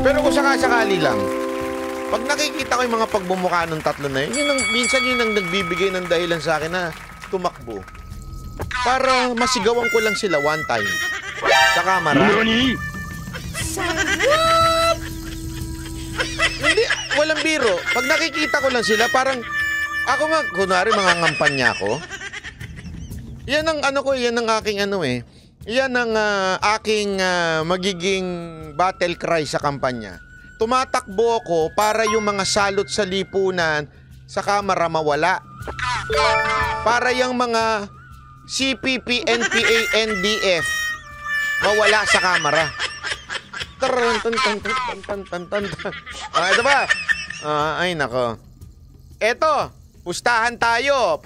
Pero kung sakasakali lang, pag nakikita ko yung mga pagbumukha ng tatlo na yun, minsan yun ang nagbibigay ng dahilan sa akin na tumakbo. Para masigawan ko lang sila one time. Sa kamera. Hindi, walang biro. Pag nakikita ko lang sila, parang ako nga, kunwari mga ngampanya ko. Yan ang ano ko, yan ang aking ano eh. Yan ang aking magiging battle cry sa kampanya. Tumatakbo ko para yung mga salot sa lipunan sa kamera mawala. Para yung mga CPP, NPA, NDF mawala sa kamera. Ito ba? Ay nako. Eto, pustahan tayo.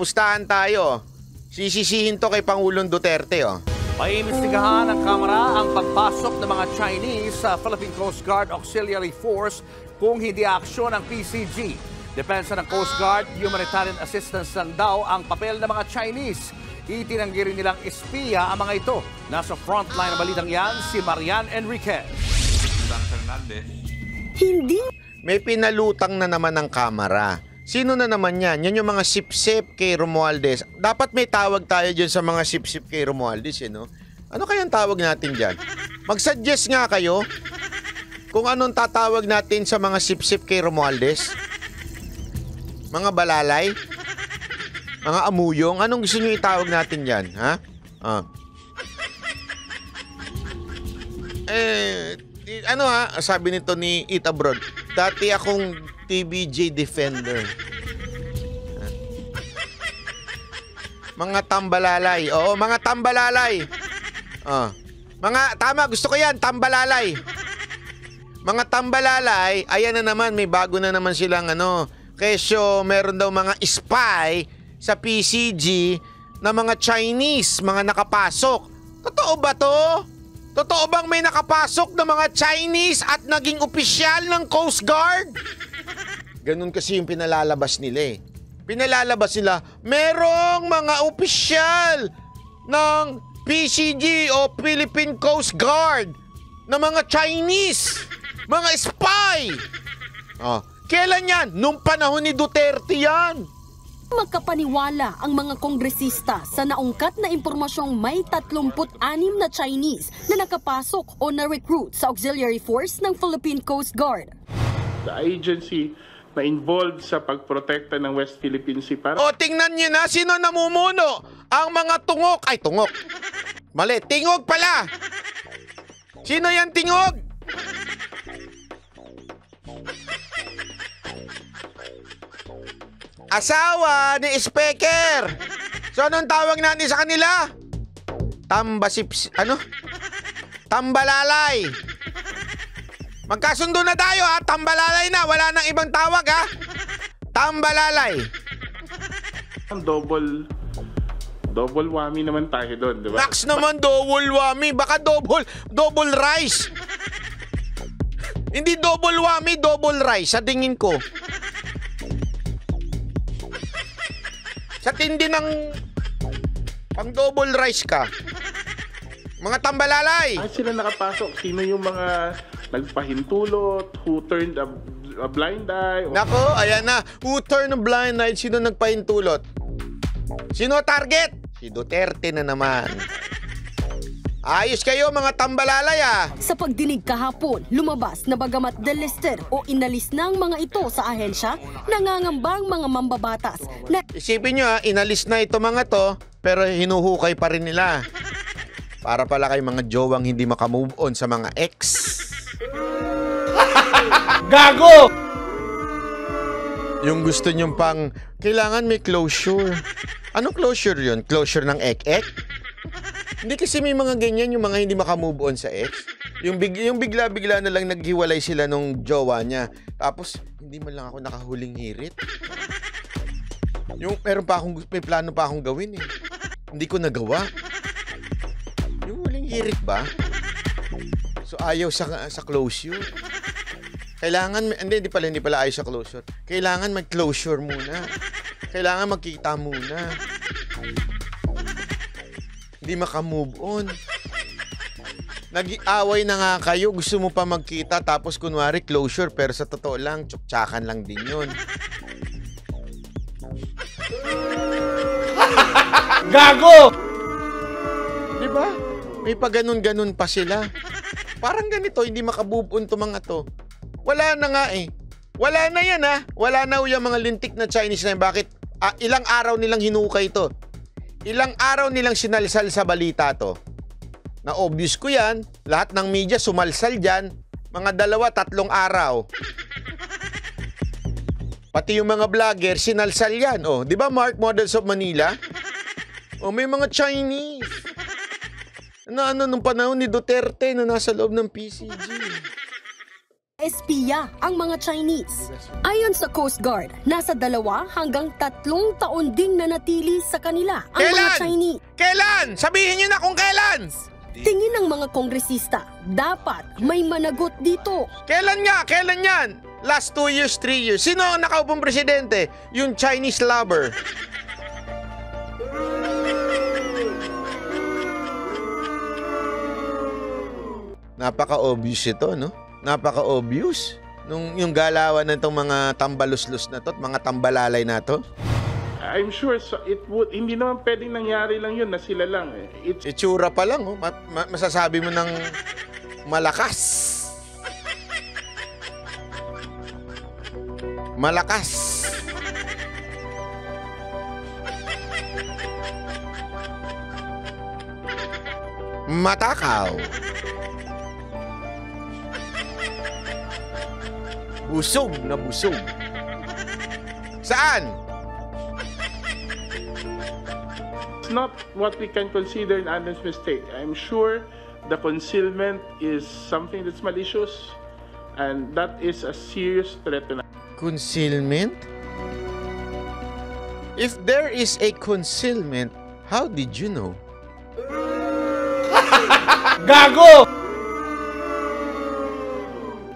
Sisisihin to kay Pangulong Duterte, oh. Paimbestigahan ng Kamara ang pagpasok ng mga Chinese sa Philippine Coast Guard Auxiliary Force kung hindi aksyon ng PCG. Depensa ng Coast Guard, humanitarian assistance lang daw ang papel ng mga Chinese. Itinanggi rin nilang espiya ang mga ito. Nasa frontline ng balitang yan, si Marian Enriquez. Hindi. May pinalutang na naman ng Kamara. Sino na naman yan? Yan yung mga sip-sip kay Romualdez. Dapat may tawag tayo dyan sa mga sip-sip kay Romualdez, eh, no? Ano kayang tawag natin dyan? Mag-suggest nga kayo kung anong tatawag natin sa mga sip-sip kay Romualdez. Mga balalay? Mga amuyong? Anong gusto nyo itawag natin dyan, ha? Ano ha? Sabi nito ni Eat Abroad, dati akong TBJ defender. Mga tambalalay. Oo, mga tambalalay. Tama, gusto ko yan, tambalalay. Mga tambalalay, ayan na naman, may bago na naman silang kesyo meron daw mga spy sa PCG na mga Chinese, mga nakapasok. Totoo ba to? Totoo bang may nakapasok na mga Chinese at naging opisyal ng Coast Guard? Ganun kasi yung pinalalabas nila eh. Pinalalabas nila, merong mga opisyal ng PCG o Philippine Coast Guard na mga Chinese, mga spy. Kailan yan? Nung panahon ni Duterte yan. Magkapaniwala ang mga kongresista sa naungkat na impormasyong may 36 na Chinese na nakapasok o na-recruit sa auxiliary force ng Philippine Coast Guard. The agency na involved sa pagprotekta ng West Philippine Sea para... O tingnan niyo na sino namumuno. Ang mga tungok. Ay, tungok. Mali, tingog pala. Sino yan tingog? Asawa ni Speaker. So anong tawag natin sa kanila? Tambalalay. Magkasundo na tayo ha, tambalalay na, wala nang ibang tawag ha. Tambalalay. Double whammy naman tayo doon, di ba? Naks naman, double whammy, baka double rice. Hindi double whammy, double rice sa tingin ko. Sa tindi ng pang double rice ka. Mga tambalalay. Sila nakapasok? Sino yung mga nagpahintulot? Who turned a blind eye? Nako, ayan na. Who turned a blind eye? Sino nagpahintulot? Sino target? Si Duterte na naman. Ayos kayo mga tambalalay ah. Sa pagdinig kahapon, lumabas na bagamat delisted o inalis ng mga ito sa ahensya, nangangambang mga mambabatas na... Isipin nyo inalis na ito mga to, pero hinuhukay pa rin nila. Para pala kay mga jowang hindi makamove on sa mga ex. Gago! Yung gusto nyong pang, kailangan may closure. Anong closure yun? Closure ng ek-ek? Hindi kasi may mga ganyan yung mga hindi makamove on sa ex. Yung bigla-bigla na lang naghiwalay sila nung jowa niya. Tapos, hindi man lang ako nakahuling hirit. Yung may plano pa akong gawin eh. Hindi ko nagawa. Yung huling hirit ba? So, ayaw sa closure. Kailangan, hindi pala ayaw sa closure. Kailangan mag-closure muna. Kailangan magkita muna. Hindi makamove on. Nag-away na nga kayo, gusto mo pa magkita, tapos kunwari closure, pero sa totoo lang, tsuktsakan lang din yun. Gago! Di ba? May pa ganun-ganun pa sila. Parang ganito, hindi makabubun to mga to. Wala na nga eh. Wala na yan ha. Wala na yung mga lintik na Chinese na yan. Bakit? Ilang araw nilang hinukay to. Ilang araw nilang sinalsal sa balita to. Na obvious ko yan. Lahat ng media sumalsal dyan. Mga 2-3 araw. Pati yung mga vlogger, sinalsal yan. Oh, di ba Mark Models of Manila? Oh, may mga Chinese. Nung panahon ni Duterte na nasa loob ng PCG. Espiya ang mga Chinese. Ayon sa Coast Guard, nasa 2 hanggang 3 taon din nanatili sa kanila ang mga Chinese. Kailan? Sabihin niyo na kung kailan! Tingin ng mga kongresista, dapat may managot dito. Kailan nga? Kailan yan? Last 2 years, 3 years. Sino ang nakaupong presidente? Yung Chinese lover. Napaka-obvious ito, no? Napaka-obvious. Yung galawan ng itong mga tambaluslos na to, mga tambalalay na to. I'm sure hindi naman pwedeng nangyari lang yun na sila lang. Itsura pa lang, oh. Masasabi mo ng malakas. Malakas. Matakaw. Busog na busog. Saan? It's not what we can consider an honest mistake. I'm sure the concealment is something that's malicious, and that is a serious threat to Concealment? If there is a concealment, how did you know? Gago!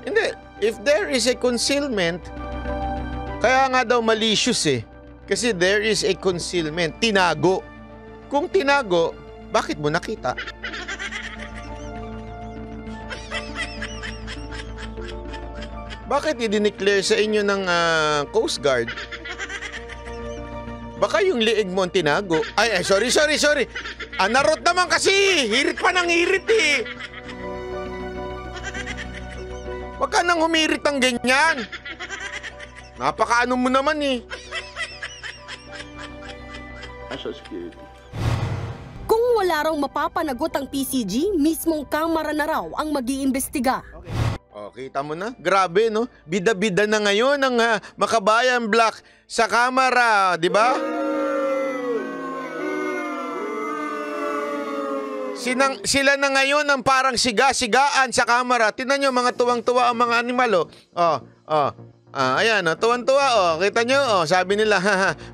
Hindi. If there is a concealment, kaya nga daw malicious eh. Kasi there is a concealment. Tinago. Kung tinago, bakit mo nakita? Bakit i-declare sa inyo ng Coast Guard? Baka yung liig mo ang tinago. Ay, sorry. Narot naman kasi. Hirit pa ng hirit eh. Huwag ka nang humirit ang ganyan. Napakaano mo naman eh. national security. Kung wala raw mapapanagot ang PCG, mismong kamara na raw ang mag-iimbestiga. Oh, kita mo na? Grabe, no? Bida-bida na ngayon ang Makabayan Black sa kamera, di ba? Sila na ngayon ang parang siga-sigaan sa kamera. Tingnan nyo, mga tuwang-tuwa ang mga animal, oh. Ayan, tuwan-tuwa, oh. Kita nyo, oh, sabi nila,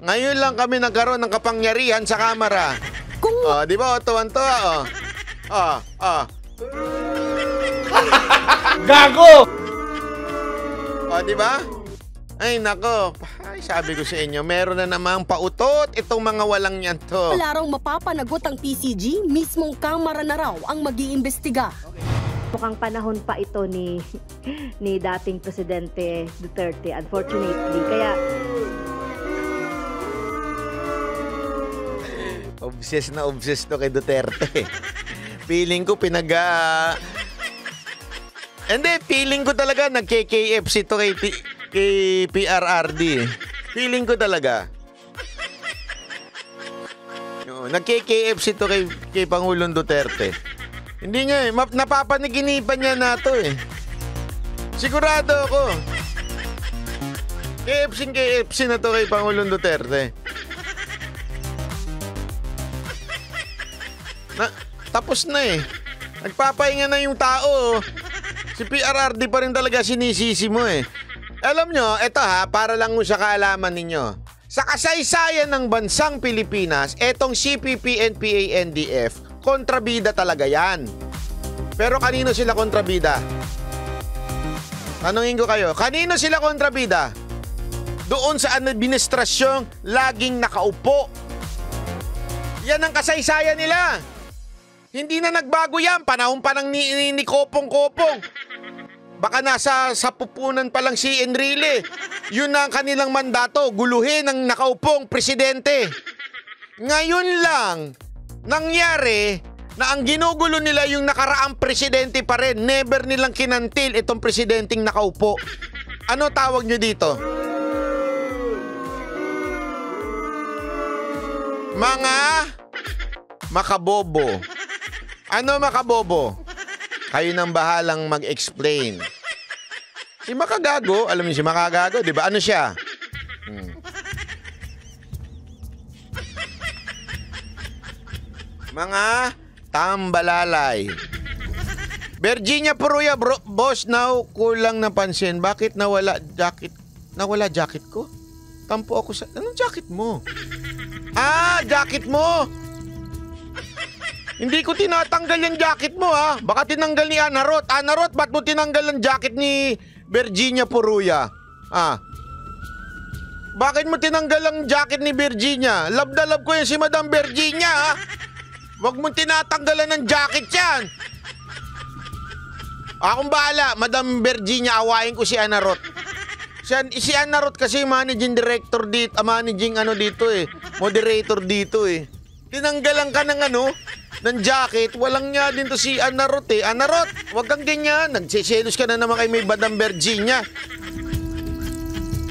ngayon lang kami nagkaroon ng kapangyarihan sa kamera. Oh, di ba, oh, tuwan-tuwa, oh. Gago! Oh, di ba? Ay, nako. Ay, sabi ko sa inyo, meron na namang pautot itong mga walang yan to. Wala raw mapapanagot ang PCG, mismong kamara na raw ang mag-iimbestiga. Mukhang panahon pa ito ni dating Presidente Duterte, unfortunately. Kaya obsessed to kay Duterte. Feeling ko hindi, feeling ko talaga nag-KKFC to kay PRRD. Feeling ko talaga. Nag-KKFC to kay Pangulong Duterte. Hindi niya napapanaginipan niya na to Sigurado ako. KFC na to kay Pangulong Duterte. Tapos na Nagpapahinga na yung tao. Si PRRD pa rin talaga sinisisi mo Alam nyo, eto para lang sa kaalaman ninyo. Sa kasaysayan ng bansang Pilipinas, etong CPP, NPA, NDF, kontrabida talaga yan. Pero kanino sila kontrabida? Tanungin ko kayo, kanino sila kontrabida? Doon sa administrasyong laging nakaupo. Yan ang kasaysayan nila. Hindi na nagbago yan. Panahon pa ng ni Kopong-Kopong. Baka nasa sa pupunan pa lang si Enrile. Yun na ang kanilang mandato, guluhin ang nakaupong presidente. Ngayon lang, nangyari na ang ginugulo nila yung nakaraang presidente pa rin. Never nilang kinantil itong presidenteng nakaupo. Ano tawag nyo dito? Mga makabobo. Ano makabobo? Kayo nang bahalang mag-explain. Si Makagago, alam niyo si Makagago, di ba? Ano siya? Mga tambalalay. Virginia Puruya, boss, now kulang napansin. Bakit nawala jacket? Nawala jacket ko? Tampo ako sa... Anong jacket mo? Ah, jacket mo! Hindi ko tinatanggal yung jacket mo, ha? Baka tinanggal ni Ana Roth. Ana Roth, ba't mo tinanggal ang jacket ni Virginia Puruya? Ah. Bakit mo tinanggal ang jacket ni Virginia? Love na love ko yan si Madam Virginia, ha? Huwag mo tinatanggalan ng jacket yan. Akong bahala, Madam Virginia, awayin ko si Ana Roth. Si Ana Roth kasi managing director dito, managing dito eh. Moderator dito eh. Tinanggalan ka ng ng jacket, walang niya din to si Ana Roth eh. Ana Roth, wag kang ganyan. Nagsiselos ka na naman kay may Madam Virginia.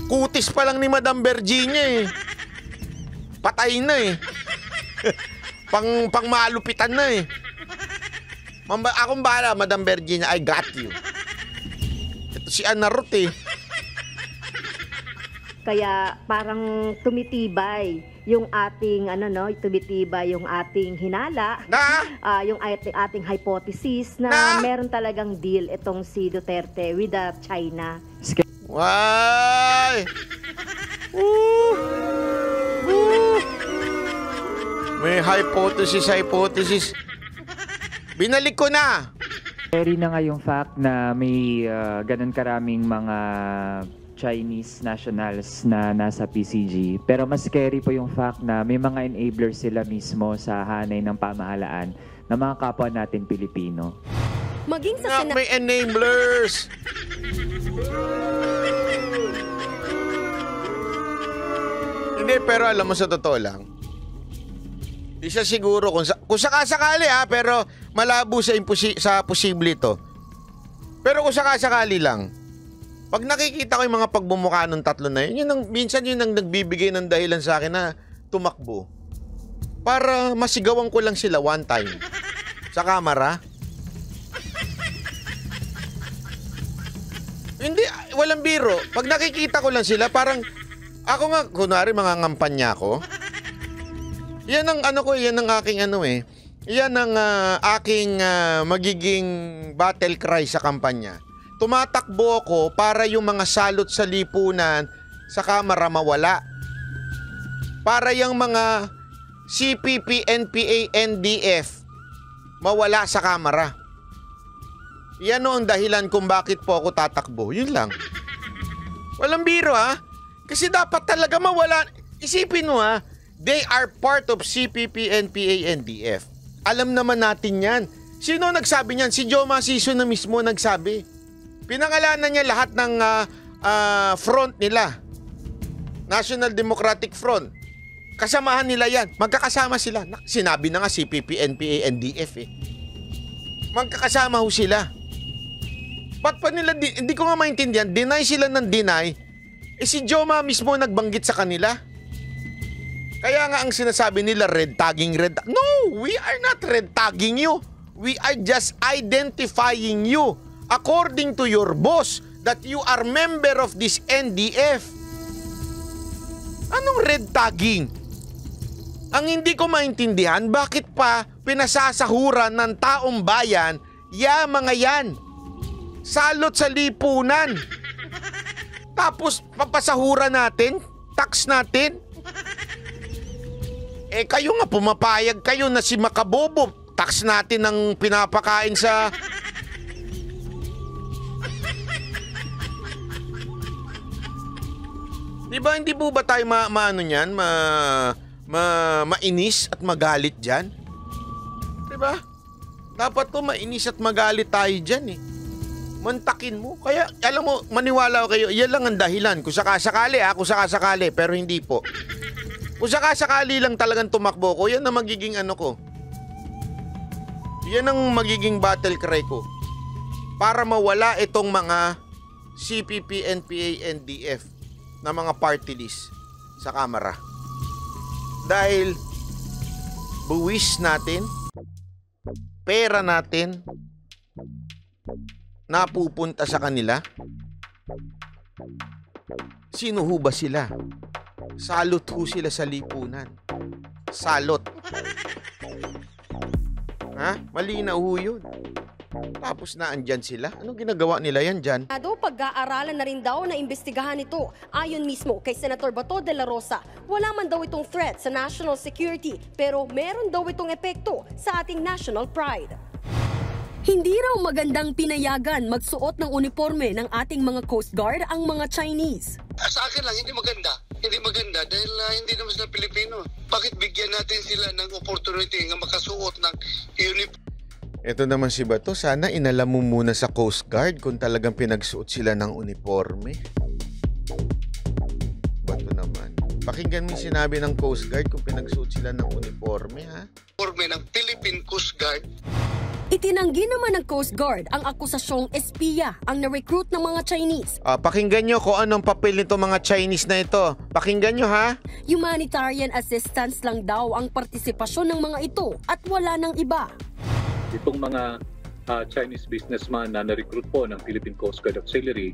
Kutis pa lang ni Madam Virginia eh. Patay na eh. pang malupitan na eh. Akong bahala, Madam Virginia, I got you. Ito si Ana Roth eh. Kaya parang tumitibay yung ating tumitibay yung ating hinala, yung ating hypothesis na meron talagang deal itong si Duterte with China. Why? May hypothesis. Binalik ko na. Scary na nga yung fact na may ganun karaming mga Chinese nationals na nasa PCG. Pero mas scary po yung fact na may mga enablers sila mismo sa hanay ng pamahalaan ng mga kapwa natin Pilipino. Maging sa may enablers! Hindi, pero alam mo sa totoo lang, isa siguro kung sakasakali pero malabo sa posible ito. Pero kung sakasakali lang, pag nakikita ko yung mga pagbumukha ng tatlo na yun, minsan yun ang nagbibigay ng dahilan sa akin na tumakbo. Para masigawan ko lang sila one time. Sa kamera. Hindi, walang biro. Pag nakikita ko lang sila, parang ako nga, kunwari mga ngampanya ko. Yan ang yan ang aking yan ang aking magiging battle cry sa kampanya. Tumatakbo ako para yung mga salot sa lipunan sa kamera mawala. Para yung mga CPP, NPA, NDF mawala sa kamera. Yan ang dahilan kung bakit po ako tatakbo. Yun lang. Walang biro Kasi dapat talaga mawala. Isipin mo they are part of CPP, NPA, NDF. Alam naman natin yan. Sino nagsabi niyan? Si Joma Sison na mismo nagsabi. Pinangalanan niya lahat ng front nila. National Democratic Front. Kasamahan nila yan. Magkakasama sila. Sinabi na nga CPP, NPA, NDF eh. Magkakasama ho sila. Ba't pa nila, hindi ko nga maintindihan, deny sila ng deny, si Joma mismo nagbanggit sa kanila. Kaya nga ang sinasabi nila, red tagging. No, we are not red tagging you. We are just identifying you according to your boss that you are member of this NDF. Anong red tagging? Ang hindi ko maintindihan, bakit pa pinasasahuran ng taong bayan, mga yan? Salot sa lipunan. Tapos papasahuran natin, tax natin. Kayo nga pumapayag kayo na si Makabobo, tax natin ang pinapakain sa... Diba, hindi po ba tayo mainis at magalit dyan? Diba? Dapat to mainis at magalit tayo dyan eh. Mantakin mo. Kaya, alam mo, maniwala ko kayo, yan lang ang dahilan. Kung sakasakali pero hindi po. Kung sakasakali lang talagang tumakbo ko, yan ang magiging ano ko. Yan ang magiging battle cry ko. Para mawala itong mga CPP, NPA, NDF na mga party list sa Kamara. Dahil buwis natin, pera natin, napupunta sa kanila. Sino ho ba sila? Salot ho sila sa lipunan. Salot. Ha? Malinaw ho yun. Tapos na andyan sila. Anong ginagawa nila yan dyan? Pag-aaralan na rin daw na imbestigahan ito. Ayon mismo kay Senator Bato de la Rosa, wala man daw itong threat sa national security, pero meron daw itong epekto sa ating national pride. Hindi raw magandang pinayagan magsuot ng uniforme ng ating mga Coast Guard ang mga Chinese. Sa akin lang, hindi maganda. Hindi maganda dahil hindi naman sila Pilipino. Bakit bigyan natin sila ng opportunity na makasuot ng uniform? Ito naman si Bato, sana inalam mo muna sa Coast Guard kung talagang pinagsuot sila ng uniforme. Bato naman. Pakinggan mo yung sinabi ng Coast Guard kung pinagsuot sila ng uniforme, ha? Uniforme ng Philippine Coast Guard. Itinanggi naman ng Coast Guard ang akusasyong espiya ang na-recruit ng mga Chinese. Pakinggan nyo kung anong papel nito mga Chinese na ito. Pakinggan nyo, ha? Humanitarian assistance lang daw ang partisipasyon ng mga ito at wala ng iba. Itong mga Chinese businessman na na-recruit po ng Philippine Coast Guard Auxiliary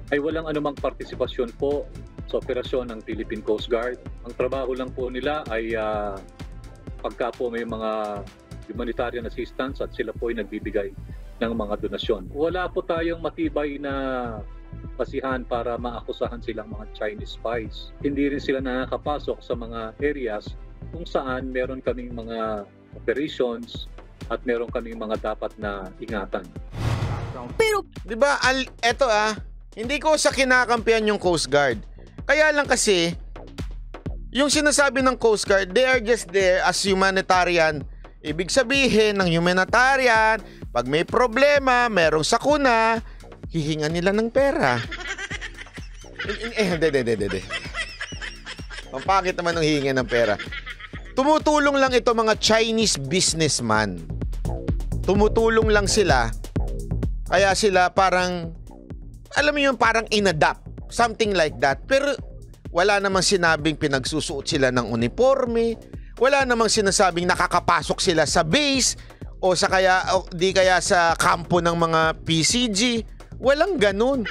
ay walang anumang partisipasyon po sa operasyon ng Philippine Coast Guard. Ang trabaho lang po nila ay pagka po may mga humanitarian assistance at sila po ay nagbibigay ng mga donasyon. Wala po tayong matibay na basihan para maakusahan silang mga Chinese spies. Hindi rin sila nakakapasok sa mga areas kung saan meron kaming mga operations at meron kaming mga dapat na ingatan. Pero, di ba, eto hindi ko sa kinakampihan yung Coast Guard. Kaya lang kasi, yung sinasabi ng Coast Guard, they are just there as humanitarian. Ibig sabihin ng humanitarian, pag may problema, merong sakuna, hihingan nila ng pera. Hindi. Ang pangit naman ng hihingan ng pera. Tumutulong lang ito mga Chinese businessman. Tumutulong lang sila. Kaya sila parang, alam mo yun, parang inadapt. Something like that. Pero wala namang sinabing pinagsusuot sila ng uniforme. Wala namang sinasabing nakakapasok sila sa base o di kaya sa kampo ng mga PCG. Walang ganun.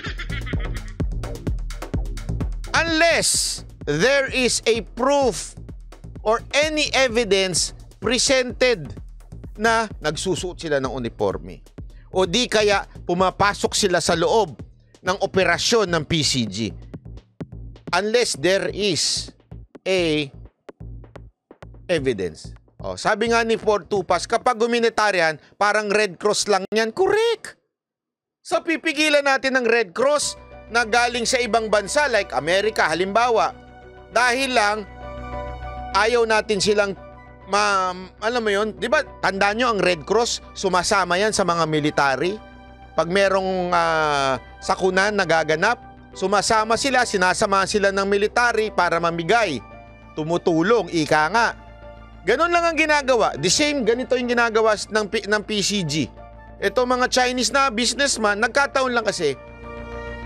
Unless there is a proof or any evidence presented na nagsusuot sila ng uniforme. O di kaya pumapasok sila sa loob ng operasyon ng PCG. Unless there is a evidence. Sabi nga ni Fort Tupas, kapag humanitarian, parang Red Cross lang yan. Correct! So pipigilan natin ng Red Cross na galing sa ibang bansa like Amerika, halimbawa. Dahil lang, ayaw natin silang alam mo yun, di ba, tandaan nyo ang Red Cross, sumasama yan sa mga military. Pag merong sakunan nagaganap, sumasama sila, sinasamahan sila ng military para mamigay. Tumutulong, ika nga. Ganon lang ang ginagawa. The same, ganito yung ginagawa ng PCG. Ito mga Chinese na businessman, nagkataon lang kasi,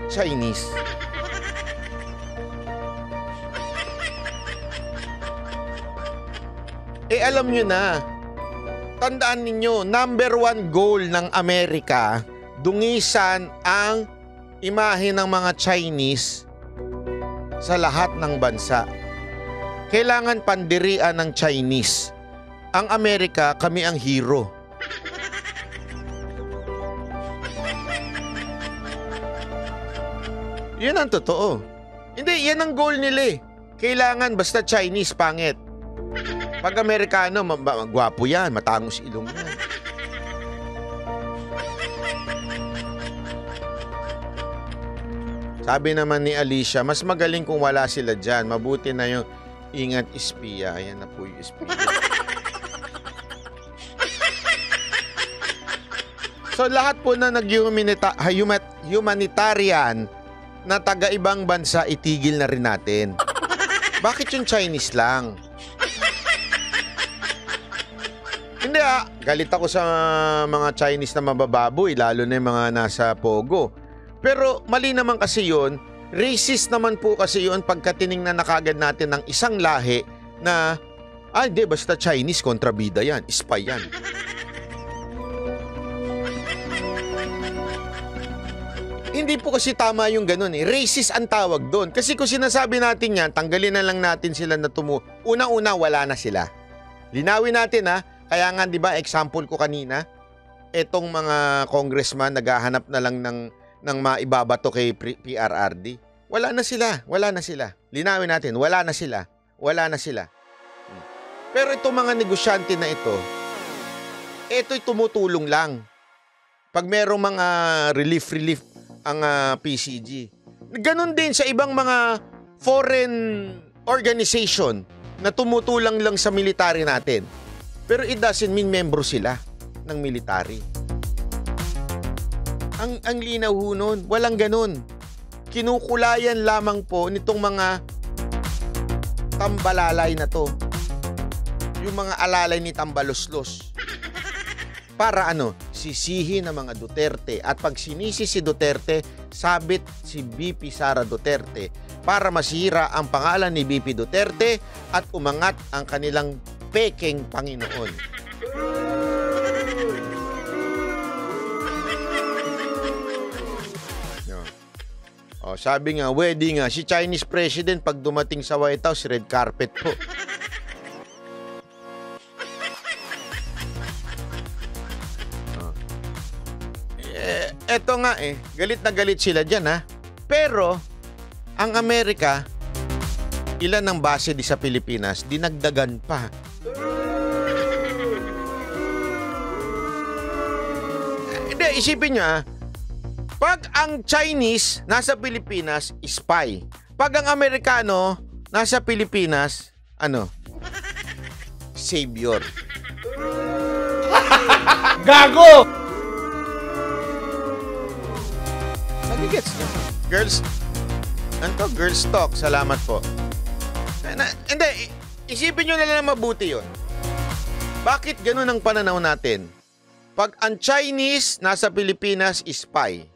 Chinese. Alam nyo na, tandaan ninyo, number 1 goal ng Amerika, dungisan ang imahe ng mga Chinese sa lahat ng bansa. Kailangan pandirian ng Chinese. Ang Amerika, kami ang hero. Yan ang totoo. Hindi, yan ang goal nila eh. Kailangan basta Chinese, pangit. Pag Amerikano, gwapo yan, matangos ilong yan. Sabi naman ni Alicia, mas magaling kung wala sila dyan. Mabuti na yung ingat espiya. Ayan na po yung espiya. So lahat po na humanitarian na taga-ibang bansa, itigil na rin natin. Bakit yung Chinese lang? Hindi galit ako sa mga Chinese na mabababoy, lalo na yung mga nasa Pogo. Pero mali naman kasi yun, racist naman po kasi yun pagka tiningnan na kagad natin ng isang lahi na, hindi, basta Chinese, kontrabida yan, spy yan. Hindi po kasi tama yung ganun Racist ang tawag doon. Kasi kung sinasabi natin yan, tanggalin na lang natin sila na Una-una, wala na sila. Linawin natin Kaya nga, di ba, example ko kanina, etong mga congressman naghahanap na lang ng maibabato kay PRRD. Wala na sila. Linawin natin, wala na sila. Pero itong mga negosyante na ito'y tumutulong lang. Pag merong mga relief ang PCG. Ganon din sa ibang mga foreign organization na tumutulong lang sa military natin. Pero it doesn't mean membro sila ng military. Ang linaw ho nun, walang ganun. Kinukulayan lamang po nitong mga tambalalay na to. Yung mga alalay ni Tambaloslos. Para sisihin ng mga Duterte. At pag sinisi si Duterte, sabit si BP Sara Duterte para masira ang pangalan ni BP Duterte at umangat ang kanilang peking Panginoon. Sabi nga, wedding si Chinese president pag dumating sa White House, red carpet po. Eto nga galit na galit sila dyan Pero, ang Amerika, ilan ang base di sa Pilipinas, dinagdagan pa. Hindi, isipin nyo pag ang Chinese nasa Pilipinas, spy. Pag ang Amerikano nasa Pilipinas, savior. Gago! Nagigets niyo? Girls talk. Salamat po. Hindi, isipin nyo na lang mabuti yun. Bakit ganun ang pananaw natin? Pag ang Chinese nasa Pilipinas, spy.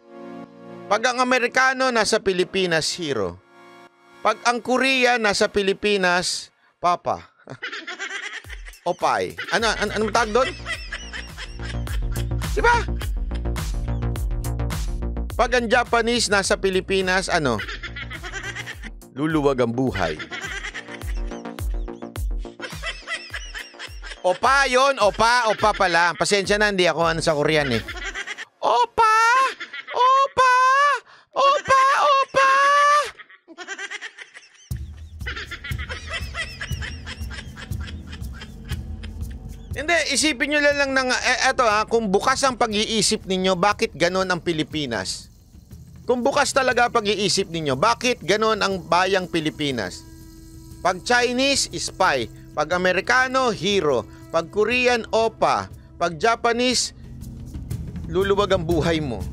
Pag ang Amerikano nasa Pilipinas, hero. Pag ang Korea nasa Pilipinas, papa. Opay. Ano tawag doon? Diba? Pag ang Japanese nasa Pilipinas, luluwag ang buhay. Opa yun, opa pala. Pasensya na, hindi ako sa Korean Opa! Hindi, isipin nyo lang kung bukas ang pag-iisip ninyo, bakit ganon ang Pilipinas? Kung bukas talaga pag-iisip ninyo, bakit ganon ang bayang Pilipinas? Pag Chinese, spy. Pag Amerikano, hero. Pag Korean, opa. Pag Japanese, luluwag ang buhay mo.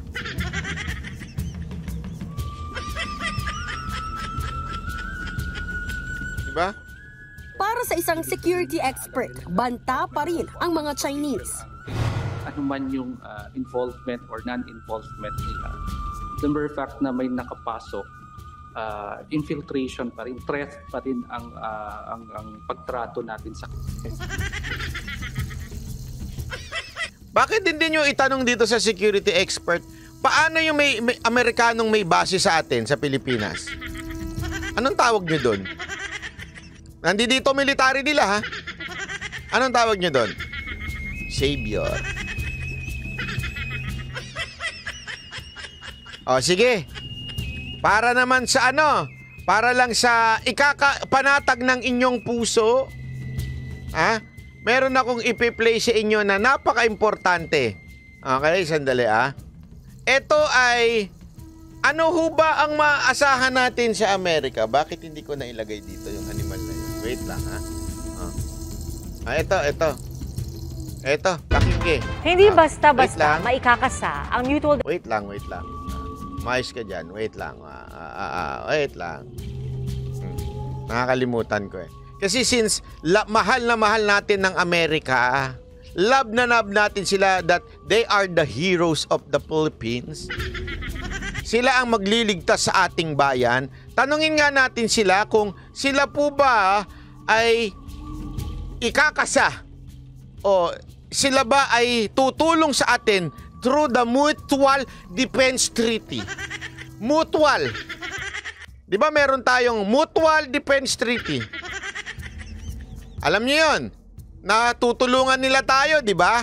Diba? Para sa isang security expert, banta pa rin ang mga Chinese. Ano man yung involvement or non-involvement nila, the mere fact na may nakapasok, infiltration pa rin, threat pa rin ang pagtrato natin sa Bakit hindi nyo itanong dito sa security expert, paano yung may Amerikanong may base sa atin, sa Pilipinas? Anong tawag nyo doon? Nandito military nila Anong tawag nyo doon? Savior. Sige. Para naman sa para lang sa ikakapanatag ng inyong puso, meron akong ipi-play sa inyo na napaka-importante. Okay, sandali Ito ay, ano ho ba ang maaasahan natin sa Amerika? Bakit hindi ko nailagay dito yung animal na yun? Wait lang Ito. Eto, pakinggan. Hindi basta-basta lang. maikakasa ang mutual... Wait lang. Mais ka dyan. Wait lang. Wait lang. Nakakalimutan ko eh. Kasi since mahal na mahal natin ng Amerika, love na love natin sila that they are the heroes of the Philippines. Sila ang magliligtas sa ating bayan. Tanungin nga natin sila kung sila po ba ay ikakasa o sila ba ay tutulong sa atin through the Mutual Defense Treaty. Mutual. Di ba meron tayong Mutual Defense Treaty? Alam niyo yun? Natutulungan nila tayo, di ba?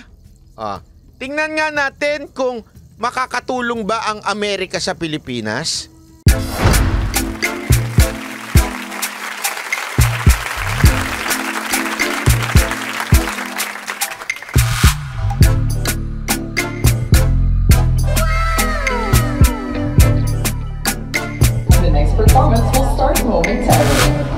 Tingnan nga natin kung makakatulong ba ang Amerika sa Pilipinas. The next performance will start momentarily.